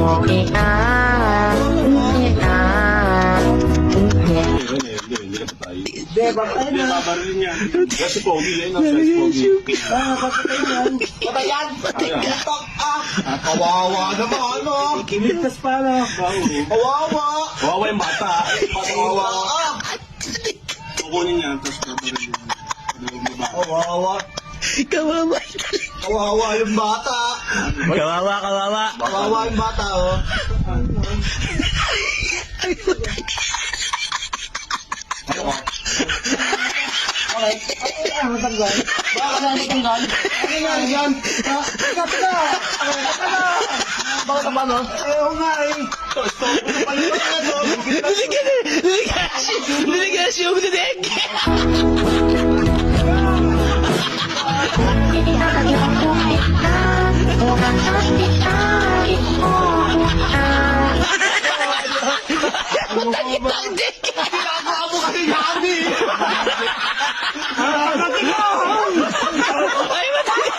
Hindi ka patay. Hindi, patay na. Babarilin yan. Kasi pogi yan. Patay yan. Patay yan. Tiktok ah. Kawawa naman ano. Kimitas pa na. Kawawa. Kawawa yung bata. Kawawa ah. Kukunin niya. Tapos babarilin niya. Kawawa. Kawawa. Kawawa yung bata. Kawawa yung bata oh. Okay. Ano matanggal? Baka na matanggal? Ano nga yan? Sikat na! Bakit naman no? Ayaw nga eh. Stop mo na pala ito. Niligas yung dinig. Ginagawa mo kasi gabi! Ay, matagal! Ay, matagal!